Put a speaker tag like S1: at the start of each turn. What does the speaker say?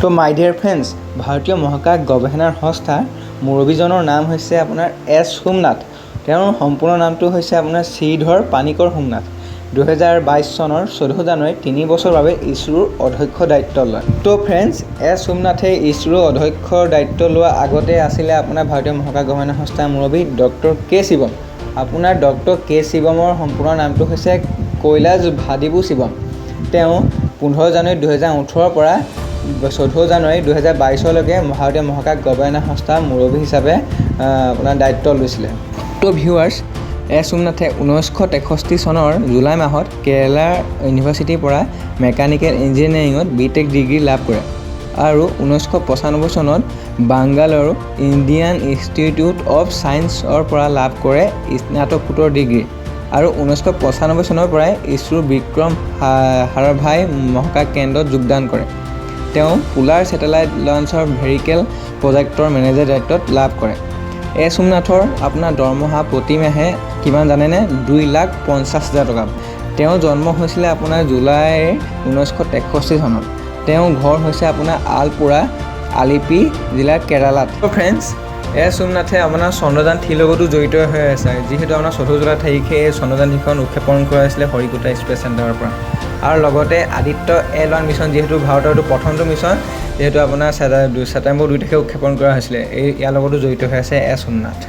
S1: তো মাই dear friends, ভাৰতীয় মহাকাশ গৱেষণা সংস্থাৰ মুৰব্বীজনৰ নাম হৈছে আপোনাৰ এছ সোমনাথ। তেওঁৰ সম্পূৰ্ণ নামটো হৈছে আপোনাৰ শ্ৰীধৰ পানিকৰ সোমনাথ। 2022 চনৰ 14 জানুৱাৰীত 3 বছৰৰ বাবে ইছৰোৰ অধ্যক্ষ দায়িত্ব লয়। তো ফ্ৰেণ্ডছ, এছ সোমনাথে ইছৰোৰ অধ্যক্ষৰ দায়িত্ব লোৱা আগতে আছিলে আপোনাৰ ভাৰতীয় মহাকাশ গৱেষণা সংস্থাৰ মুৰব্বী ডক্টৰ কে শিৱম। আপোনাৰ ডক্টৰ কে শিৱমৰ সম্পূৰ্ণ নামটো হৈছে কৈলাশ ভাদিবু শিৱম। তেওঁ 15 জানুৱাৰী 2018 পৰা 14 জানুৱাৰী 2022লৈকে ভাৰতীয় মহাকাশ গৱেষণা সংস্থাৰ মুৰব্বী হিচাপে আপোনাৰ দায়িত্ব লৈছিলে। তো ভিউৱাৰ্ছ, এছ সোমনাথে 1963 চনৰ জুলাই মাহত কেৰালা ইউনিভাৰ্চিটিৰ পৰা মেকানিকেল ইঞ্জিনিয়াৰিঙত বিটেক ডিগ্ৰী লাভ কৰে আৰু 1995 চনত বাংগালুৰু ইণ্ডিয়ান ইনষ্টিটিউট অৱ ছায়েন্সৰ পৰা লাভ কৰে স্নাতকোত্তৰ ডিগ্ৰী আৰু 1995 চনৰ পৰাই ইছৰোৰ বিক্ৰম সাৰাভাই মহাকাশ কেন্দ্ৰত যোগদান কৰে। তেওঁ পোলাৰ ছেটেলাইট লঞ্চৰ ভেহিকেল প্ৰজেক্টৰ মেনেজাৰ দায়িত্বত লাভ কৰে। এছ সোমনাথৰ আপোনাৰ দৰমহা প্ৰতি মাহে কিমান জানেনে? 2,50,000 টকা। তেওঁৰ জন্ম হৈছিলে আপোনাৰ জুলাই 1963 চনত। তেওঁৰ ঘৰ হৈছে আপোনাৰ আলপুৰা, আলিপি জিলাৰ কেৰালাত। তো ফ্ৰেণ্ডছ, এছ সোমনাথে আপোনাৰ চন্দ্ৰযান 3 লগতো জড়িত হৈ আছে, যিহেতু আপোনাৰ 14 জুলাই তাৰিখে এই চন্দ্ৰযান 3খন উৎক্ষেপণ কৰা হৈছিলে হৰিকোটা স্পেচ চেণ্টাৰৰ পৰা। আৰু লগতে আদিত্য L1 মিছন, যিহেতু ভাৰতৰ প্ৰথমটো মিছন, যিহেতু আপোনাৰ ছেপ্টেম্বৰ 2 তাৰিখে উৎক্ষেপণ কৰা হৈছিলে, ইয়াৰ লগতো জড়িত হৈ আছে এছ সোমনাথ।